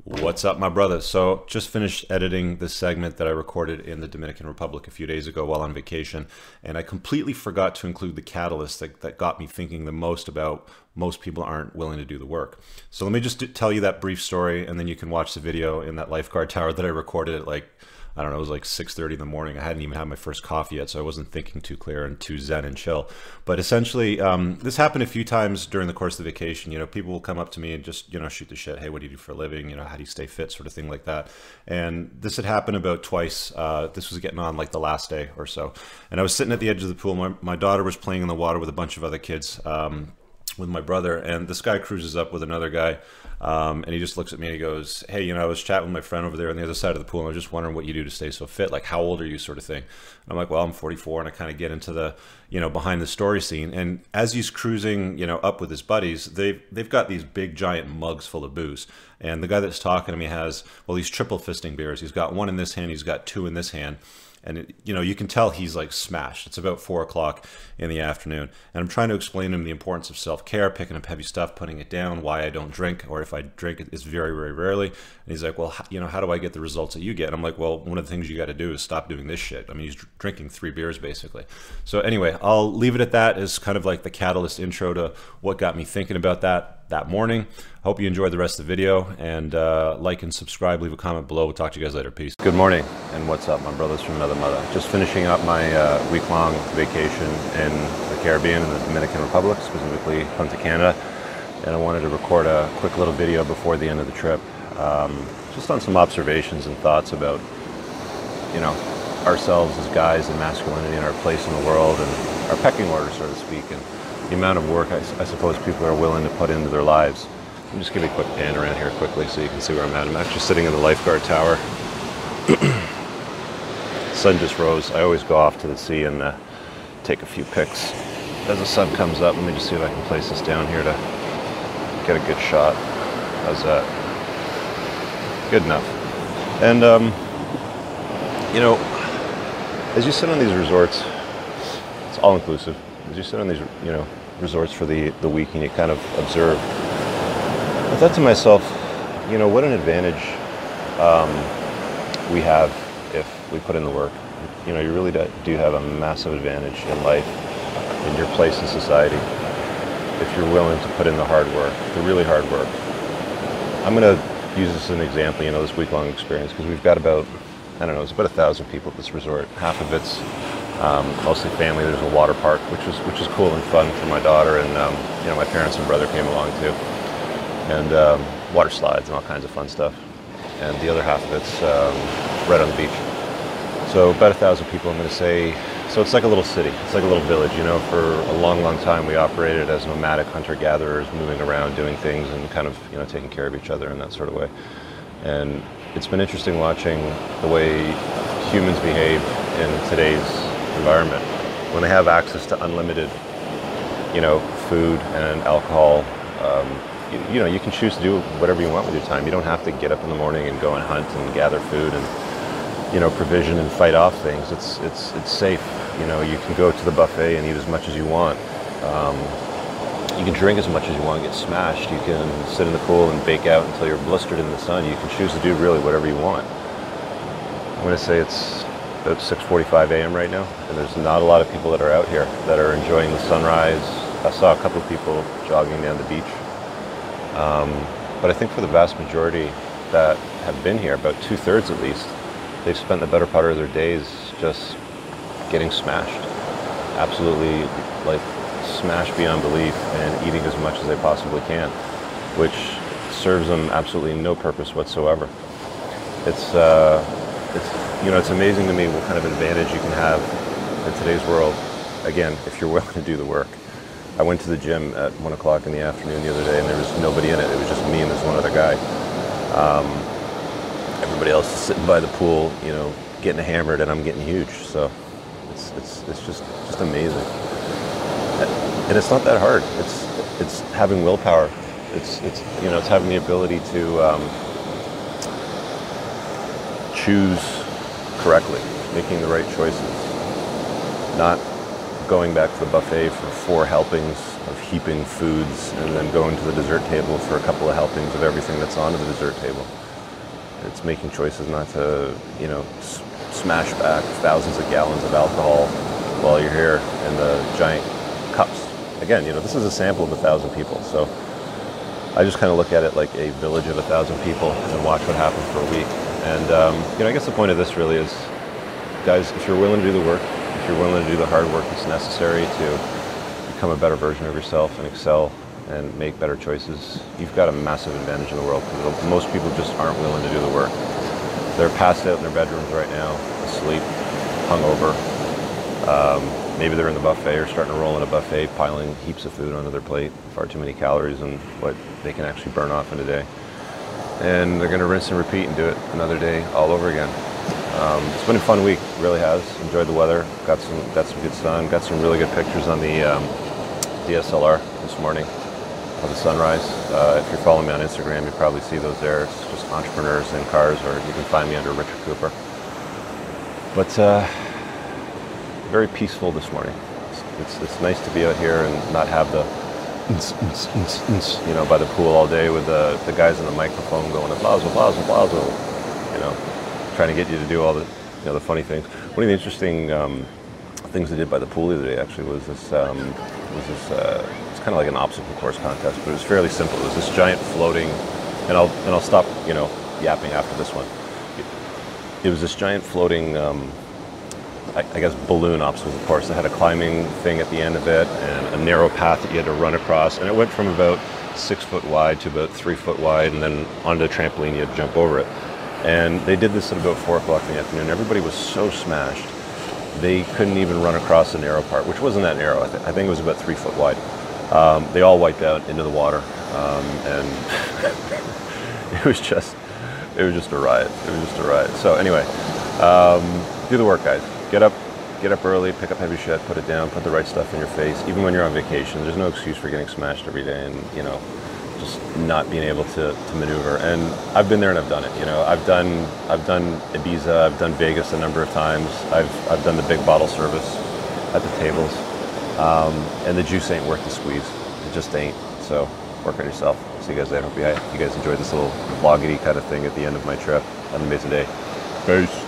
What's up, my brother? So just finished editing this segment that I recorded in the Dominican Republic a few days ago while on vacation, and I completely forgot to include the catalyst that got me thinking the most about most people aren't willing to do the work. So let me just tell you that brief story, and then you can watch the video in that lifeguard tower that I recorded at, like, I don't know, it was like 6:30 in the morning. I hadn't even had my first coffee yet, so I wasn't thinking too clear and too zen and chill. But essentially, this happened a few times during the course of the vacation. You know, people will come up to me and just, shoot the shit. Hey, what do you do for a living? How do you stay fit? Sort of thing like that. And this had happened about twice. This was getting on like the last day or so. And I was sitting at the edge of the pool. My daughter was playing in the water with a bunch of other kids. With my brother, and this guy cruises up with another guy, and he just looks at me and he goes, hey, I was chatting with my friend over there on the other side of the pool, and I was just wondering what you do to stay so fit. Like, how old are you, sort of thing. And I'm like, well, I'm 44, and I kind of get into the behind the story scene. And as he's cruising up with his buddies, they've got these big giant mugs full of booze, and the guy that's talking to me has, well, he's triple fisting beers. He's got one in this hand, he's got two in this hand. And you can tell he's like smashed. It's about 4 o'clock in the afternoon, and I'm trying to explain to him the importance of self-care, picking up heavy stuff, putting it down, why I don't drink, or if I drink, it's very, very rarely. And he's like, well, how do I get the results that you get? And I'm like, well, one of the things you got to do is stop doing this shit. I mean, he's drinking 3 beers basically. So anyway, I'll leave it at that as kind of like the catalyst intro to what got me thinking about that morning. Hope you enjoyed the rest of the video, and like and subscribe, leave a comment below. We'll talk to you guys later. Peace. Good morning, and what's up, my brothers from another mother. Just finishing up my week-long vacation in the Caribbean, in the Dominican Republic, specifically Punta Cana, and I wanted to record a quick little video before the end of the trip, just on some observations and thoughts about, ourselves as guys and masculinity and our place in the world and our pecking order, so to speak, and the amount of work I suppose people are willing to put into their lives. I'll just give you a quick pan around here quickly so you can see where I'm at. I'm actually sitting in the lifeguard tower. Sun just rose. I always go off to the sea and take a few pics as the sun comes up. Let me just see if I can place this down here to get a good shot. How's that? Good enough. And, as you sit on these resorts, it's all-inclusive. As you sit on these, resorts for the week and you kind of observe, I thought to myself, what an advantage we have if we put in the work. You really do have a massive advantage in life, in your place in society, if you're willing to put in the hard work, the really hard work. I'm going to use this as an example, this week-long experience, because we've got about, it's about 1,000 people at this resort. Half of it's mostly family. There's a water park, which is cool and fun for my daughter, and my parents and brother came along too. And water slides and all kinds of fun stuff. And the other half of it's right on the beach. So about 1,000 people, I'm going to say. So it's like a little city. It's like a little village. For a long, long time we operated as nomadic hunter-gatherers, moving around, doing things, and kind of taking care of each other in that sort of way. And it's been interesting watching the way humans behave in today's environment when they have access to unlimited, food and alcohol. You can choose to do whatever you want with your time. You don't have to get up in the morning and go and hunt and gather food and, provision and fight off things. It's safe. You can go to the buffet and eat as much as you want. You can drink as much as you want, get smashed. You can sit in the pool and bake out until you're blistered in the sun. You can choose to do really whatever you want. I'm going to say it's about 6:45 a.m. right now, and there's not a lot of people that are out here that are enjoying the sunrise. I saw a couple of people jogging down the beach. But I think for the vast majority that have been here, about 2/3 at least, they've spent the better part of their days just getting smashed. Absolutely, like, smashed beyond belief, and eating as much as they possibly can, which serves them absolutely no purpose whatsoever. It's amazing to me what kind of advantage you can have in today's world, again, if you're willing to do the work. I went to the gym at 1 o'clock in the afternoon the other day, and there was nobody in it. It was just me and this one other guy. Everybody else is sitting by the pool, getting hammered, and I'm getting huge. So it's just amazing. And it's not that hard. It's having willpower. It's having the ability to choose correctly, making the right choices, not going back to the buffet for 4 helpings of heaping foods and then going to the dessert table for a couple of helpings of everything that's on the dessert table. It's making choices not to, you know, smash back thousands of gallons of alcohol while you're here in the giant cups. Again, you know, this is a sample of 1,000 people, so I just kind of look at it like a village of 1,000 people and watch what happens for a week. And you know, I guess the point of this really is, guys, if you're willing to do the work, if you're willing to do the hard work that's necessary to become a better version of yourself and excel and make better choices, you've got a massive advantage in the world, because most people just aren't willing to do the work. They're passed out in their bedrooms right now, asleep, hungover. Maybe they're in the buffet or starting to roll in a buffet, piling heaps of food onto their plate, far too many calories and what they can actually burn off in a day. And they're going to rinse and repeat and do it another day all over again. It's been a fun week, really has. Enjoyed the weather, got some good sun, got some really good pictures on the DSLR this morning of the sunrise. If you're following me on Instagram, you probably see those there. It's just entrepreneurs in cars, or you can find me under Richard Cooper. But very peaceful this morning. It's nice to be out here and not have the you know, by the pool all day with the guys on the microphone going blazo, blazo, blazo, you know, trying to get you to do all the, you know, the funny things. One of the interesting things they did by the pool the other day actually was this it's kind of like an obstacle course contest, but it was fairly simple. It was this giant floating, and I'll stop, you know, yapping after this one. It was this giant floating I guess balloon obstacle course that had a climbing thing at the end of it and a narrow path that you had to run across, and it went from about 6 foot wide to about 3 foot wide, and then onto the trampoline you had to jump over it. And they did this at about 4 o'clock in the afternoon. Everybody was so smashed they couldn't even run across the narrow part, which wasn't that narrow. I think it was about 3 foot wide. They all wiped out into the water, and it was just a riot. It was just a riot. So anyway, do the work, guys. Get up early, pick up heavy shit, put it down, put the right stuff in your face. Even when you're on vacation, there's no excuse for getting smashed every day and, you know, just not being able to maneuver. And I've been there and I've done it. You know, I've done Ibiza, I've done Vegas a number of times. I've done the big bottle service at the tables, and the juice ain't worth the squeeze. It just ain't. So work on yourself. See you guys later. Hope you guys enjoyed this little vloggity kind of thing at the end of my trip. Have an amazing day. Peace.